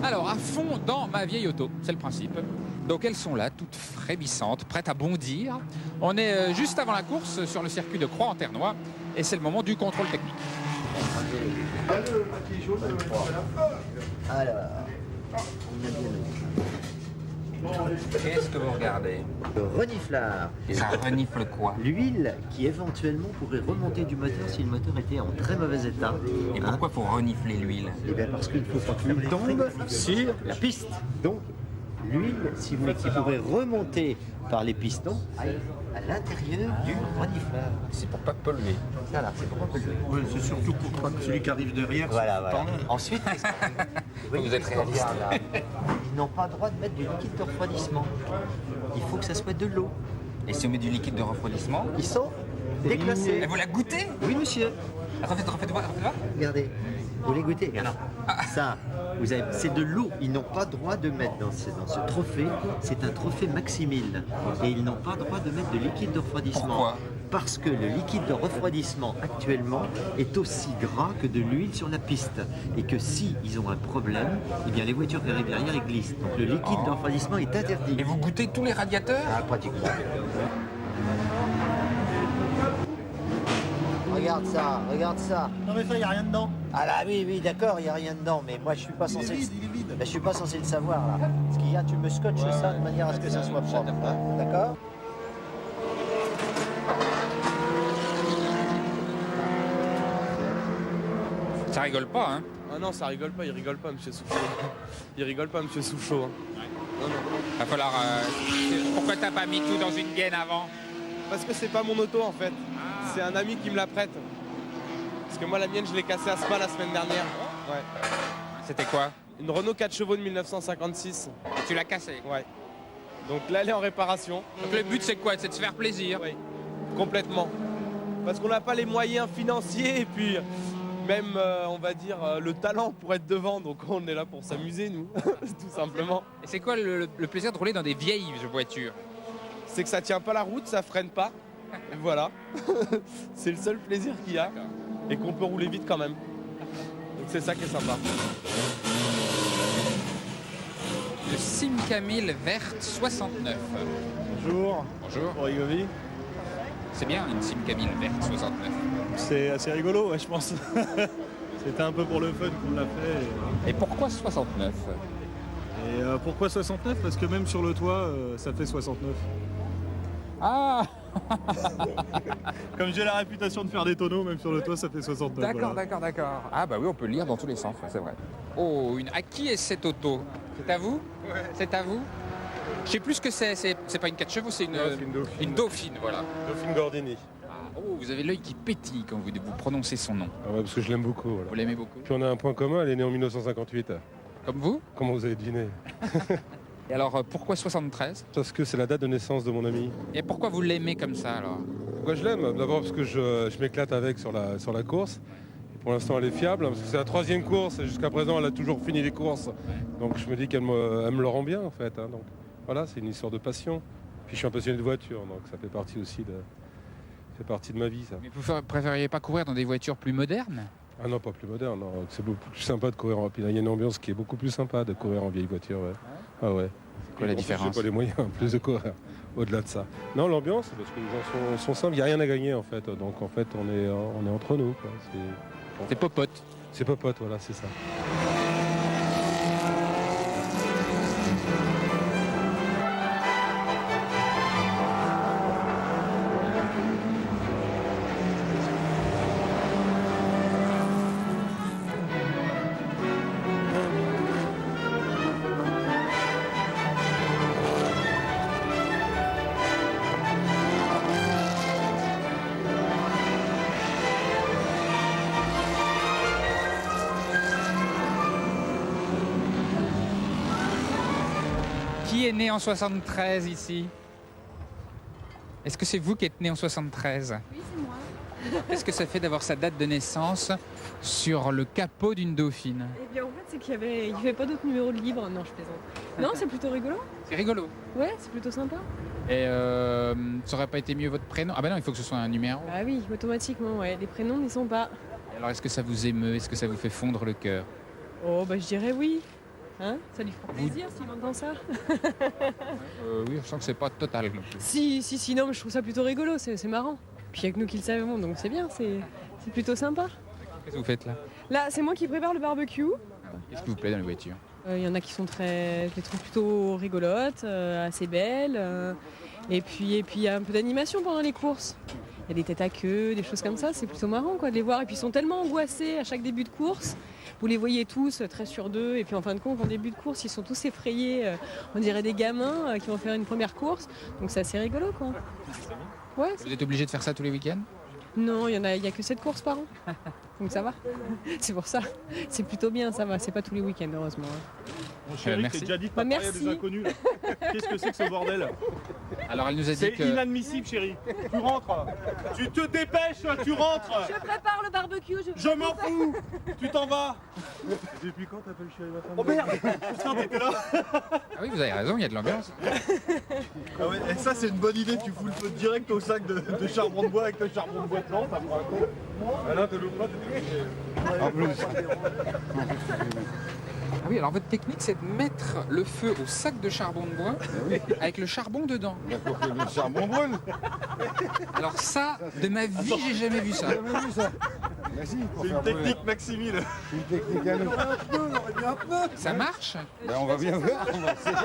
Alors, à fond dans ma vieille auto, c'est le principe. Donc, elles sont là, toutes frémissantes, prêtes à bondir. On est juste avant la course sur le circuit de Croix-en-Ternois et c'est le moment du contrôle technique. Alors, on a bien Qu'est-ce que vous regardez? le reniflard. Ça renifle quoi? L'huile qui éventuellement pourrait remonter du moteur si le moteur était en très mauvais état. Et pourquoi faut renifler l'huile? Eh bien parce qu'il ne faut pas que l'huile tombe sur la piste. Donc l'huile, si vous voulez, qui pourrait remonter par les pistons, aille à l'intérieur du renifleur. C'est pour pas polluer. Voilà, c'est pour pas polluer. Ouais, c'est surtout pour pas que celui qui arrive derrière Voilà, se voilà. tende. Ensuite, Vous êtes réaliste. Ils n'ont pas le droit de mettre du liquide de refroidissement. Il faut que ça soit de l'eau. Et si on met du liquide de refroidissement? Ils sont déclassés. Et vous la goûtez? Oui, monsieur. Refaites-moi. Regardez, vous les goûtez. Regarde. Ça, c'est de l'eau. Ils n'ont pas droit de mettre dans ce trophée. C'est un trophée Maximil. Et ils n'ont pas droit de mettre de liquide de refroidissement. Pourquoi? Parce que le liquide de refroidissement actuellement est aussi gras que de l'huile sur la piste. Et que si ils ont un problème, eh bien les voitures qui arrivent derrière elles glissent. Donc le liquide de refroidissement est interdit. Et vous goûtez tous les radiateurs? Ah, pratiquement. Regarde ça. Non mais ça, il n'y a rien dedans. Ah là, oui, d'accord, il n'y a rien dedans, mais moi je suis pas censé. Il est vide. Ben, je suis pas censé le savoir là. Ce qu'il y a, tu me scotches ça de manière à ce que ça soit propre. Hein, d'accord? Ça rigole pas, hein? Ah non, ça rigole pas, il rigole pas, monsieur Souchot. Il rigole pas, monsieur Souchot. Hein. Non. Va falloir. Pourquoi t'as pas mis tout dans une gaine avant? Parce que c'est pas mon auto en fait. C'est un ami qui me la prête. Parce que moi, la mienne, je l'ai cassée à Spa la semaine dernière. Ouais. C'était quoi? Une Renault 4 chevaux de 1956. Et tu l'as cassée? Ouais. Donc là, elle est en réparation. Donc le but c'est quoi? C'est de se faire plaisir? Oui, complètement. Parce qu'on n'a pas les moyens financiers et puis même, on va dire, le talent pour être devant. Donc on est là pour s'amuser, nous, tout simplement. Et c'est quoi le plaisir de rouler dans des vieilles voitures? C'est que ça tient pas la route, ça freine pas. Et voilà. C'est le seul plaisir qu'il y a. Et qu'on peut rouler vite quand même. Donc c'est ça qui est sympa. Le Simca 1000 verte 69. Bonjour. Bonjour. Pour Rigovi. C'est bien une Simca 1000 verte 69. C'est assez rigolo, ouais, je pense. C'était un peu pour le fun qu'on l'a fait. Et pourquoi 69? Et pourquoi 69? Parce que même sur le toit, ça fait 69. Ah! Comme j'ai la réputation de faire des tonneaux, même sur le toit, ça fait 69. D'accord, voilà. d'accord. Ah bah oui, on peut le lire dans tous les sens, c'est vrai. Oh, à qui est cette auto? C'est à vous? Ouais. C'est à vous? Je sais plus ce que c'est pas une 4 chevaux, c'est une Dauphine. Une Dauphine, voilà. Dauphine Gordini. Oh, vous avez l'œil qui pétille quand vous prononcez son nom. Ah ouais, parce que je l'aime beaucoup. Voilà. Vous l'aimez beaucoup? Puis on a un point commun, elle est née en 1958. Comme vous? Comment vous avez deviné? Et alors, pourquoi 73? Parce que c'est la date de naissance de mon ami. Et pourquoi vous l'aimez comme ça, alors? Pourquoi je l'aime? D'abord parce que je m'éclate avec sur la course. Et pour l'instant, elle est fiable, parce que c'est la 3e course, et jusqu'à présent, elle a toujours fini les courses. Donc je me dis qu'elle me le rend bien, en fait. Hein. Donc voilà, c'est une histoire de passion. Puis je suis un passionné de voiture, donc ça fait partie aussi de ma vie, ça. Mais vous préfériez pas courir dans des voitures plus modernes? Ah non, pas plus moderne, non. C'est beaucoup plus sympa de courir en... Puis là, il y a une ambiance qui est beaucoup plus sympa de courir en vieille voiture, ouais. Ah ouais. C'est quoi la différence? J'ai pas les moyens, en plus de courir au-delà de ça. Non, l'ambiance, parce que les gens sont simples, il n'y a rien à gagner, en fait. Donc, en fait, on est entre nous, quoi. C'est popote. C'est popote, voilà, c'est ça. Qui est né en 73 ici? Est-ce que c'est vous qui êtes né en 73? Oui, c'est moi. Qu'est-ce que ça fait d'avoir sa date de naissance sur le capot d'une Dauphine? Eh bien, en fait, c'est qu'il n'y avait pas d'autre numéro de libre. Non, je plaisante. Non, c'est plutôt rigolo. C'est rigolo. Ouais, c'est plutôt sympa. Et ça aurait pas été mieux votre prénom? Ah bah non, il faut que ce soit un numéro. Ah oui, automatiquement, ouais. Les prénoms n'y sont pas. Et alors est-ce que ça vous émeut? Est-ce que ça vous fait fondre le cœur? Oh, bah je dirais oui. Hein, ça lui fera plaisir s'il entend ça. Oui, je sens que c'est pas total non plus. Si, non, mais je trouve ça plutôt rigolo, c'est marrant. Puis il n'y a que nous qui le savons, donc c'est bien, c'est plutôt sympa. Qu'est-ce que vous faites là? Là, c'est moi qui prépare le barbecue. Qu'est-ce qui vous plaît dans les voitures? Il y en a qui sont je les trouve plutôt rigolotes, assez belles. Et puis il y a un peu d'animation pendant les courses. Il y a des têtes à queue, des choses comme ça, c'est plutôt marrant quoi, de les voir. Et puis ils sont tellement angoissés à chaque début de course. Vous les voyez tous très sur deux. Et puis en fin de compte, en début de course, ils sont tous effrayés. On dirait des gamins qui vont faire une première course. Donc c'est assez rigolo quoi. Ouais. Vous êtes obligé de faire ça tous les week-ends? Non, il y a que 7 courses par an. Donc ça va. C'est pour ça. C'est plutôt bien, ça va. C'est pas tous les week-ends, heureusement. Mon chéri, merci. t'es déjà dit de pas parler à des merci. inconnus. Là. Qu'est-ce que c'est que ce bordel? Alors elle nous a dit C'est que... inadmissible, chérie. Tu rentres. Tu te dépêches, tu rentres. Je prépare le barbecue. Je m'en fous. Tu t'en vas. Depuis quand t'as pas eu chéri ma femme? Oh merde. Putain, t'étais là. Ah oui, vous avez raison, il y a de l'ambiance. Ah ouais, et ça c'est une bonne idée, tu fous le feu direct au sac de charbon de bois avec le charbon de bois dedans, ça fera un coup. Ah là, t'es le plat, t'es en plus. Ah oui, alors votre technique, c'est de mettre le feu au sac de charbon de bois avec le charbon dedans. Pour que le charbon brûle. Alors ça, de ma vie, j'ai jamais vu ça. J'ai jamais vu ça. Merci pour C'est faire une technique Maximile. C'est une technique à nous. Ça marche? Ben, on va bien voir. On va essayer.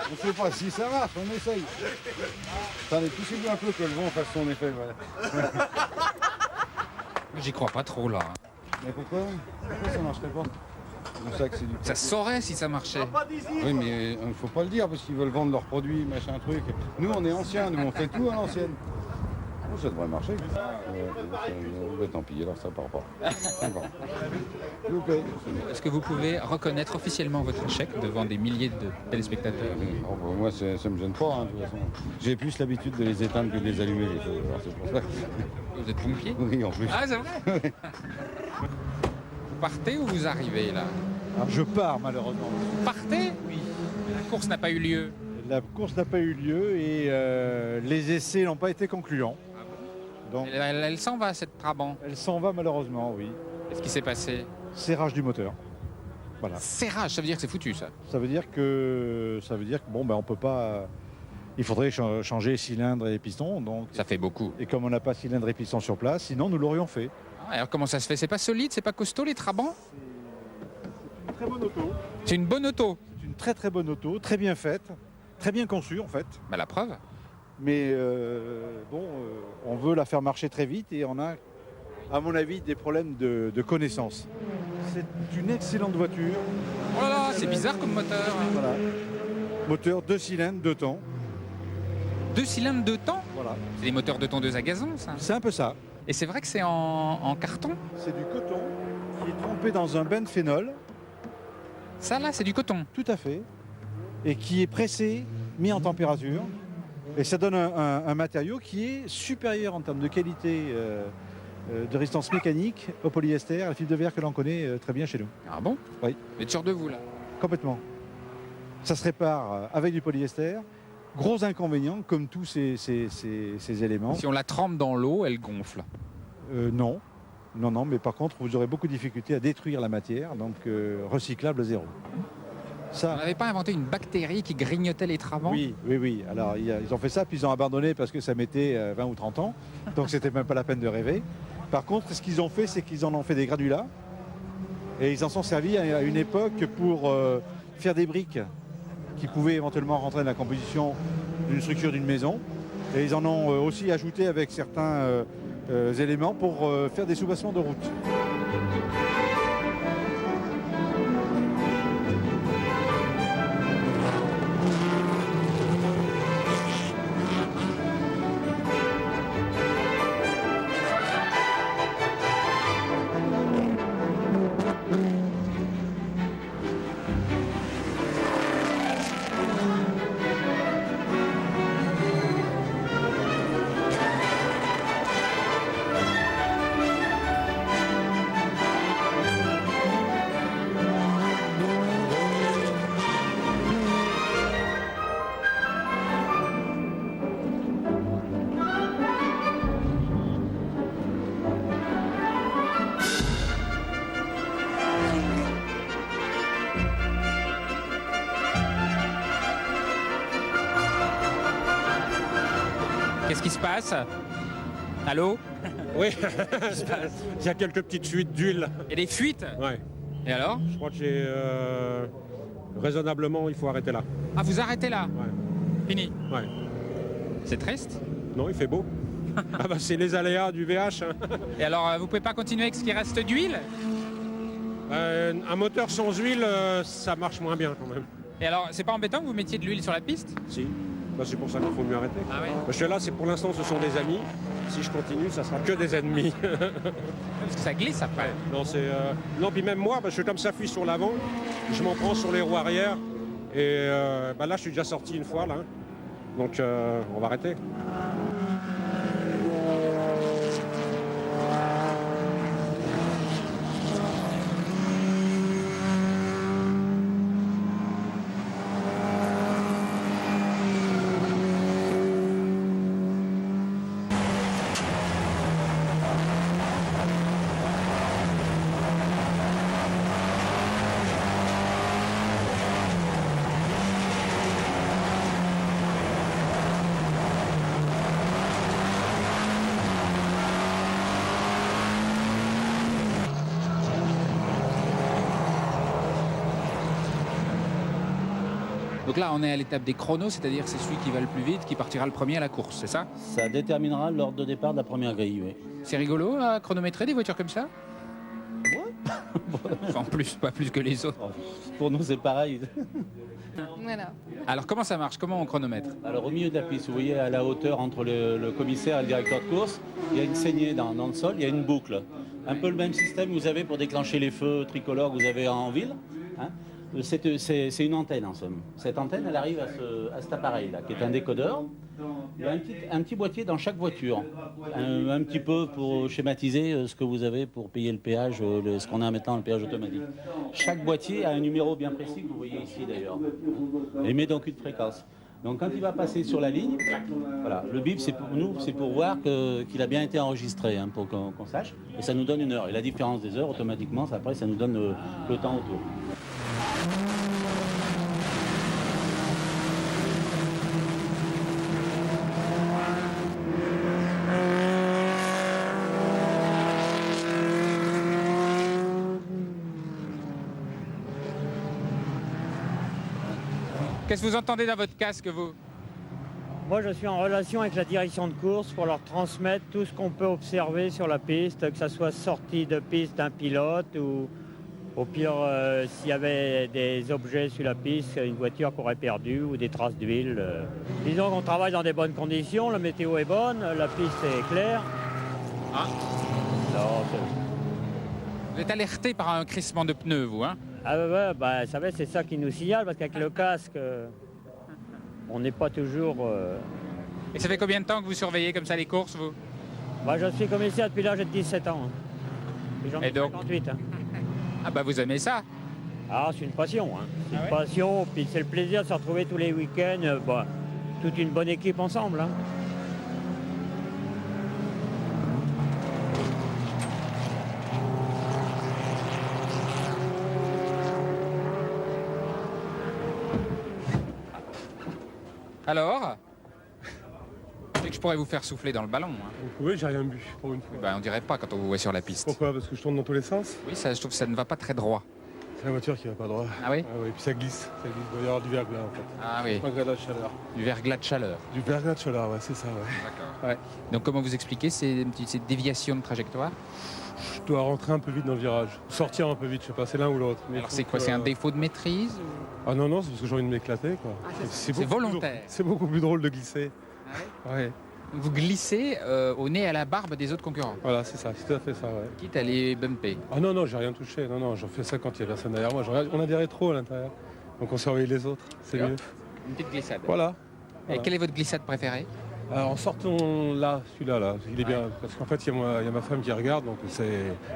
On ne sait pas si ça marche, on essaye. Attendez, poussez-vous un peu que le vent fasse son effet. Voilà. J'y crois pas trop là. Mais pourquoi ça marcherait pas? Mon sac, c'est du... Ça saurait si ça marchait. Oui, mais il ne faut pas le dire parce qu'ils veulent vendre leurs produits, machin truc. Nous, on est anciens, nous, on fait tout à l'ancienne. Oh, ça devrait marcher. Tant pis, alors ça part pas. Ça part. S'il vous plaît. Est-ce que vous pouvez reconnaître officiellement votre échec devant des milliers de téléspectateurs? Oh, bah, moi, ça me gêne pas, hein, de toute façon. J'ai plus l'habitude de les éteindre que de les allumer, les feux. Alors, c'est pour ça que... Vous êtes pompier? Oui, en plus. Ah, c'est vrai? Vous partez ou vous arrivez là? Je pars malheureusement. Vous partez? Oui. La course n'a pas eu lieu. La course n'a pas eu lieu et les essais n'ont pas été concluants. Donc Elle s'en va cette Trabant. elle s'en va malheureusement, oui. Qu'est-ce qui s'est passé? Serrage du moteur. Voilà. Serrage, ça veut dire que c'est foutu ça. Ça veut dire que bon ben on peut pas. Il faudrait changer cylindre et piston. Donc Ça fait beaucoup. et comme on n'a pas cylindre et piston sur place, sinon nous l'aurions fait. Ah, alors comment ça se fait? C'est pas solide, c'est pas costaud les Trabants? Une très bonne auto. C'est une bonne auto. C'est une très très bonne auto, très bien faite, très bien conçue en fait. Bah la preuve. Mais on veut la faire marcher très vite et on a, à mon avis, des problèmes de connaissance. C'est une excellente voiture. Oh là là, c'est bizarre comme moteur. Voilà. Moteur 2 cylindres, 2 temps. 2 cylindres 2 temps? Voilà. C'est des moteurs de tondeuse à gazon ça. C'est un peu ça. Et c'est vrai que c'est en carton? C'est du coton qui est trempé dans un bain de phénol, Ça là, c'est du coton. tout à fait, et qui est pressé, mis en température. Et ça donne un matériau qui est supérieur en termes de qualité de résistance mécanique au polyester, à la fibre de verre que l'on connaît très bien chez nous. Ah bon? Oui. Vous êtes sûr de vous là? Complètement. Ça se répare avec du polyester. Gros inconvénient, comme tous ces éléments. Si on la trempe dans l'eau, elle gonfle. Non. Non, mais par contre, vous aurez beaucoup de difficultés à détruire la matière, donc recyclable zéro. On Ça, n'avait pas inventé une bactérie qui grignotait les Trabants? oui. Alors, ils ont fait ça, puis ils ont abandonné parce que ça mettait 20 ou 30 ans. Donc, c'était même pas la peine de rêver. Par contre, ce qu'ils ont fait, c'est qu'ils en ont fait des granulats. Et ils en sont servis à une époque pour faire des briques qui pouvaient éventuellement rentrer dans la composition d'une structure d'une maison. Et ils en ont aussi ajouté avec certains éléments pour faire des soubassements de route. qui se passe? Allô? Oui, il y a quelques petites fuites d'huile. Il y a des fuites? Ouais. Et alors? Je crois que raisonnablement, il faut arrêter là. Ah, vous arrêtez là? Ouais. Fini? Ouais. C'est triste? Non, il fait beau. Ah bah c'est les aléas du VH. Et alors, vous pouvez pas continuer avec ce qui reste d'huile? Un moteur sans huile, ça marche moins bien quand même. Et alors, c'est pas embêtant que vous mettiez de l'huile sur la piste? Si. Bah, c'est pour ça qu'il faut mieux arrêter. Ah oui? Parce que là, pour l'instant, ce sont des amis. Si je continue, ça sera que des ennemis. Parce que ça glisse après. Non, non, puis même moi, parce que comme ça fuit sur l'avant, je m'en prends sur les roues arrière. Et bah là, je suis déjà sorti une fois, là. Donc, on va arrêter. Donc là, on est à l'étape des chronos, c'est-à-dire que c'est celui qui va le plus vite qui partira le premier à la course, c'est ça? Ça déterminera l'ordre de départ de la première grille, oui. C'est rigolo à chronométrer des voitures comme ça? En plus, pas plus que les autres. Pour nous, c'est pareil. Voilà. Alors comment ça marche? Comment on chronomètre? Alors au milieu de la piste, vous voyez à la hauteur entre le commissaire et le directeur de course, il y a une saignée dans le sol, il y a une boucle. Un peu le même système que vous avez pour déclencher les feux tricolores que vous avez en ville. Hein. C'est une antenne en somme. Cette antenne, elle arrive à cet appareil-là, qui est un décodeur. Il y a un petit boîtier dans chaque voiture, un petit peu pour schématiser ce que vous avez pour payer le péage, ce qu'on a maintenant, le péage automatique. Chaque boîtier a un numéro bien précis que vous voyez ici d'ailleurs. Il met donc une fréquence. Donc quand il va passer sur la ligne, voilà, le bip c'est pour nous, c'est pour voir qu'il a bien été enregistré, hein, pour qu'on sache. Et ça nous donne une heure. Et la différence des heures, automatiquement, après ça nous donne le temps autour. Qu'est-ce que vous entendez dans votre casque, vous? Moi, je suis en relation avec la direction de course pour leur transmettre tout ce qu'on peut observer sur la piste, que ce soit sortie de piste d'un pilote ou au pire, s'il y avait des objets sur la piste, une voiture qu'on aurait perdue ou des traces d'huile. Disons qu'on travaille dans des bonnes conditions, la météo est bonne, la piste est claire. Ah. Alors, vous êtes alerté par un crissement de pneus, vous, hein? ah ouais, bah, vous savez, c'est ça qui nous signale, parce qu'avec le casque, on n'est pas toujours... Et ça fait combien de temps que vous surveillez comme ça les courses, vous? Bah, je suis commissaire depuis l'âge de 17 ans. Hein. Et j'en ai 58. Hein. Ah bah vous aimez ça? Ah, c'est une passion. Hein. C'est une passion, puis c'est le plaisir de se retrouver tous les week-ends, bah, toute une bonne équipe ensemble. Hein. Alors? Je sais que je pourrais vous faire souffler dans le ballon. Hein. Vous pouvez, j'ai rien bu pour une fois. Ben, on dirait pas quand on vous voit sur la piste. Pourquoi? Parce que je tourne dans tous les sens? Oui, ça, je trouve que ça ne va pas très droit. C'est la voiture qui va pas droit. Ah oui? Ah oui, puis ça glisse. Il doit y avoir du verglas en fait. Ah oui. Un verglas de chaleur. Du verglas de chaleur. Du verglas de chaleur, ouais, c'est ça, ouais. D'accord. Ouais. Donc comment vous expliquez ces déviations de trajectoire? Je dois rentrer un peu vite dans le virage. Sortir un peu vite, je sais pas, c'est l'un ou l'autre. Alors c'est quoi? C'est un défaut de maîtrise ou... Ah non, non, c'est parce que j'ai envie de m'éclater, quoi. Ah, c'est volontaire. C'est beaucoup plus drôle de glisser. Ah ouais? Ouais. Vous glissez au nez à la barbe des autres concurrents. Voilà, c'est ça, c'est tout à fait ça, ouais. Quitte à les bumper. Ah non, non, j'ai rien touché. Non, non, j'en fais ça quand il y a personne derrière moi. On a des rétros à l'intérieur. Donc on surveille les autres, c'est mieux. Une petite glissade. Voilà. Et quelle est votre glissade préférée? Alors, en sortant là, celui-là, là, il est bien. Parce qu'en fait, il y a ma femme qui regarde, donc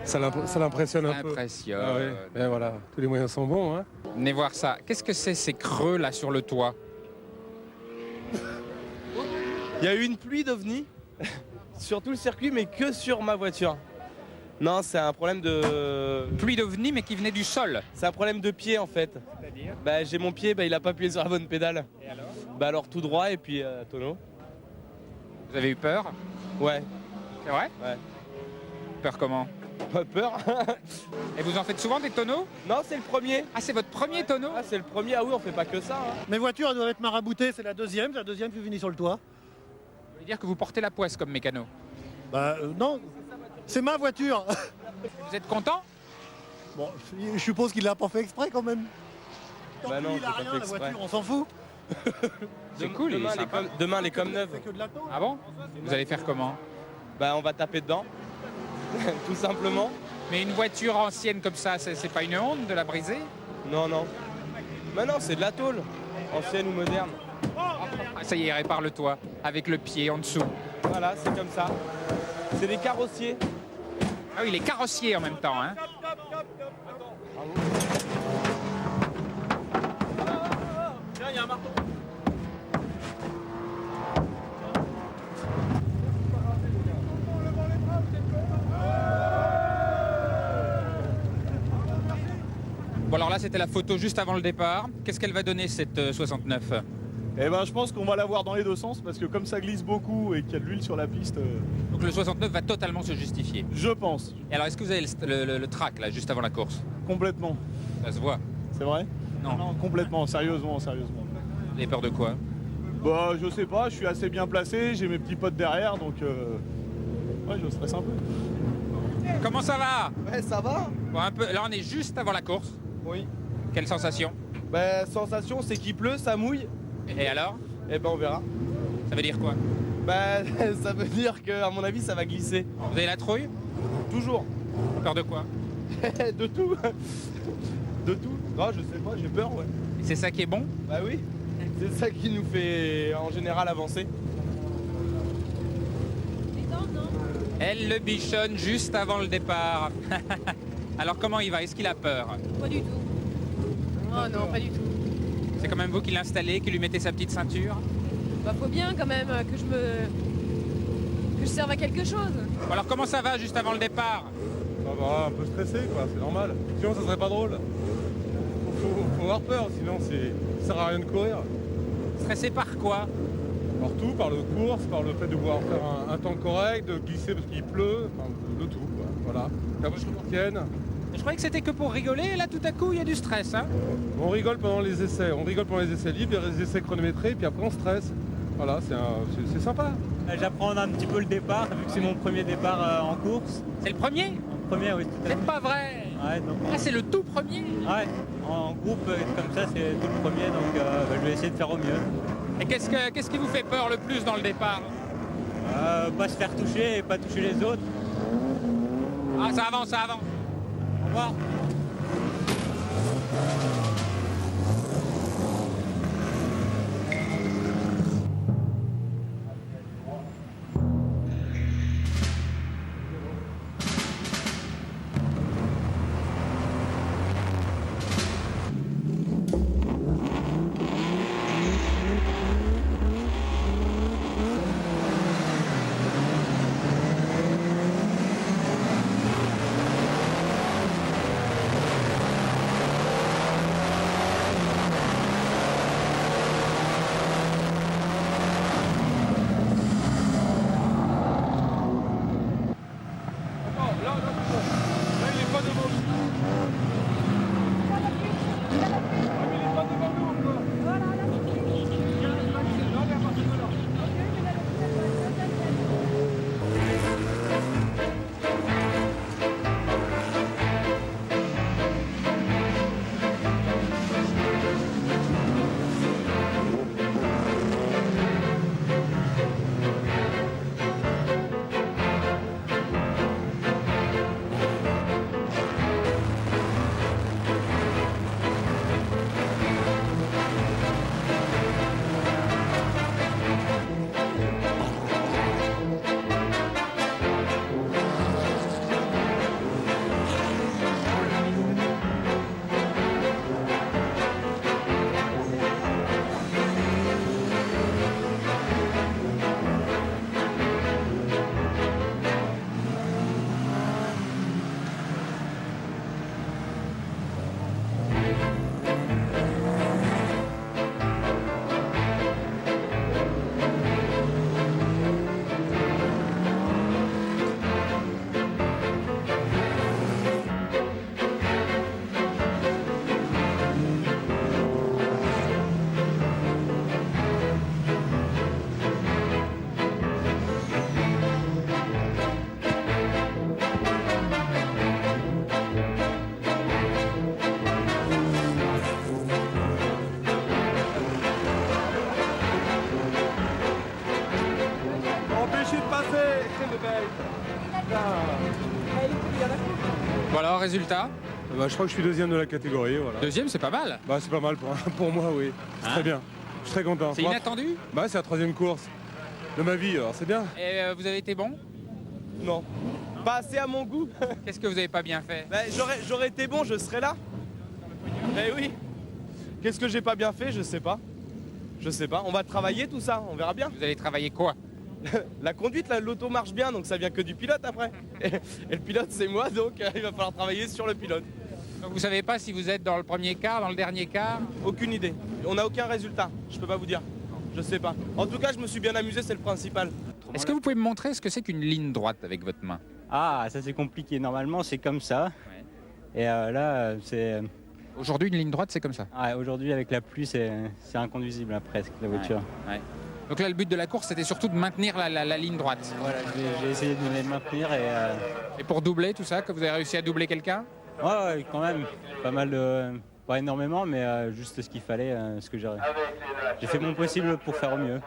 ça l'impressionne un peu. Ça impressionne. Ah ouais. Et voilà, tous les moyens sont bons. Hein. Venez voir ça. Qu'est-ce que c'est ces creux là sur le toit? Il y a eu une pluie d'ovnis sur tout le circuit, mais que sur ma voiture. Non, c'est un problème de... Pluie d'ovnis, mais qui venait du sol. C'est un problème de pied, en fait. C'est-à-dire? Bah, j'ai mon pied, il a pas appuyé sur la bonne pédale. Et alors? Bah alors tout droit, et puis tonneau. Vous avez eu peur? Ouais. C'est vrai? Ouais. Peur comment? Pas peur. Et vous en faites souvent des tonneaux? Non, c'est le premier. Ah, c'est votre premier tonneau? Ah, c'est le premier. Ah oui, on fait pas que ça. Hein. Mes voitures, elles doivent être maraboutées, c'est la deuxième qui finit sur le toit. Vous voulez dire que vous portez la poisse comme mécano? Bah non, c'est ma voiture. Vous êtes content? Bon, je suppose qu'il l'a pas fait exprès quand même. Tant Bah que non, lui, il a c'est pas rien, fait la exprès. voiture, on s'en fout. C'est cool, il est Demain, sympa. demain, elle est comme neuve. C'est que de la tôle. Ah bon? Vous allez faire comment? Bah, on va taper dedans. Tout simplement. Mais une voiture ancienne comme ça, c'est pas une honte de la briser? Non, non. Bah non, c'est de la tôle. Ancienne ou moderne. Ah, ça y est, répare le toit, avec le pied en dessous. Voilà, c'est comme ça. C'est des carrossiers. Ah oui, les carrossiers en même temps, hein? Tiens, il y a un marteau. Bon alors là, c'était la photo juste avant le départ. Qu'est-ce qu'elle va donner cette 69? Eh ben, je pense qu'on va l'avoir dans les deux sens parce que comme ça glisse beaucoup et qu'il y a de l'huile sur la piste, Donc le 69 va totalement se justifier. je pense. Et alors, est-ce que vous avez le track là, juste avant la course? Complètement. Ça se voit. C'est vrai? Non. Non, complètement, sérieusement. Vous avez peur de quoi? Bah, je sais pas, je suis assez bien placé, j'ai mes petits potes derrière, donc ouais, je stresse un peu. Comment ça va? Ouais, ça va? Bon, un peu. Là, on est juste avant la course. Oui. Quelle sensation? Bah, sensation, c'est qu'il pleut, ça mouille. Et alors? Eh ben, on verra. Ça veut dire quoi? Bah, ça veut dire que, à mon avis, ça va glisser. Vous avez la trouille? Toujours. Peur de quoi? De tout. De tout. Non, je sais pas, j'ai peur, ouais. Et c'est ça qui est bon? Bah oui. C'est ça qui nous fait, en général, avancer. Elle le bichonne juste avant le départ. Alors comment il va? Est-ce qu'il a peur? Pas du tout. Oh non, pas du tout. C'est quand même vous qui l'installez, qui lui mettez sa petite ceinture? Bah faut bien quand même que je serve à quelque chose. Bon, alors comment ça va juste avant le départ? Ça va, un peu stressé, quoi, c'est normal. Sinon, ça serait pas drôle. Faut avoir peur, sinon ça sert à rien de courir. Stressé par quoi? Par tout, par le course, par le fait de pouvoir faire un temps correct, de glisser parce qu'il pleut, enfin, de tout, quoi. Voilà. La voiture tienne. Je croyais que c'était que pour rigoler, et là tout à coup il y a du stress, hein? On rigole pendant les essais, libres, les essais chronométrés, puis après on stresse. Voilà, c'est sympa. J'apprends un petit peu le départ, vu que c'est mon premier départ en course. C'est le premier? Le premier, oui, tout à fait. C'est pas vrai! Ouais, donc, Ah, c'est le tout premier? ouais, en groupe comme ça, c'est tout le premier, donc je vais essayer de faire au mieux. Et qu'est-ce qui vous fait peur le plus dans le départ? Pas se faire toucher et pas toucher les autres. Ah, ça avance, ça avance. Au revoir. résultat? Bah, je crois que je suis deuxième de la catégorie. Voilà. Deuxième, c'est pas mal. Bah, c'est pas mal pour moi, oui. C'est très bien. Je suis très content. C'est inattendu? Bah, c'est la troisième course de ma vie, alors c'est bien. Et vous avez été bon? Non. Pas assez à mon goût. Qu'est-ce que vous avez pas bien fait? Bah, j'aurais été bon, je serais là. Eh oui. Qu'est-ce que j'ai pas bien fait? Je sais pas. Je sais pas. On va travailler tout ça, on verra bien. Vous allez travailler quoi? La conduite, l'auto marche bien, donc ça vient que du pilote après. Et le pilote, c'est moi, donc il va falloir travailler sur le pilote. Donc vous savez pas si vous êtes dans le premier quart, dans le dernier quart? Aucune idée. On n'a aucun résultat. Je peux pas vous dire. Je sais pas. En tout cas, je me suis bien amusé, c'est le principal. Est-ce que vous pouvez me montrer ce que c'est qu'une ligne droite avec votre main? Ah, ça c'est compliqué. Normalement, c'est comme ça. Et là, c'est... Aujourd'hui, une ligne droite, c'est comme ça? Ah, aujourd'hui, avec la pluie, c'est inconduisible, hein, presque, la voiture. Ouais. Donc là, le but de la course, c'était surtout de maintenir la ligne droite. Voilà, j'ai essayé de me maintenir Et pour doubler tout ça, que vous avez réussi à doubler quelqu'un? Ouais, quand même. Pas mal de... Pas énormément, mais juste ce qu'il fallait, ce que j'ai fait mon possible pour faire au mieux.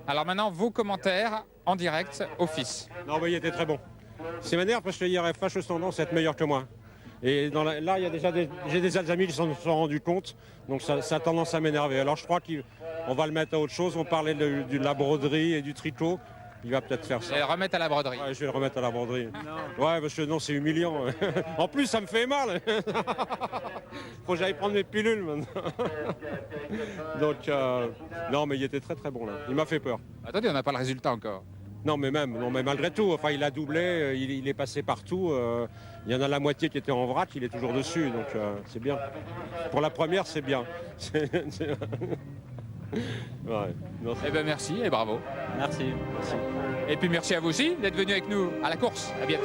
Alors maintenant, vos commentaires en direct, office. Non, mais il était très bon. C'est m'énerve parce qu'il y aurait fâcheuse tendance à être meilleur que moi. Et là, il y a déjà j'ai des amis qui s'en sont rendus compte, donc ça a tendance à m'énerver. Alors je crois qu'on va le mettre à autre chose. On parlait de la broderie et du tricot. Il va peut-être faire ça. Et remettre à la broderie. Ouais, je vais le remettre à la broderie. Non. Ouais, parce que non, c'est humiliant. En plus, ça me fait mal. Faut que j'aille prendre mes pilules maintenant. Donc, non, mais il était très très bon là. Il m'a fait peur. Attendez, on n'a pas le résultat encore. Non, mais malgré tout, enfin, il a doublé, il est passé partout. Il y en a la moitié qui était en vrac, il est toujours dessus, donc c'est bien. Pour la première, c'est bien. Ouais. Non, eh ben merci et bravo. Merci. Et puis merci à vous aussi d'être venu avec nous à la course. À bientôt.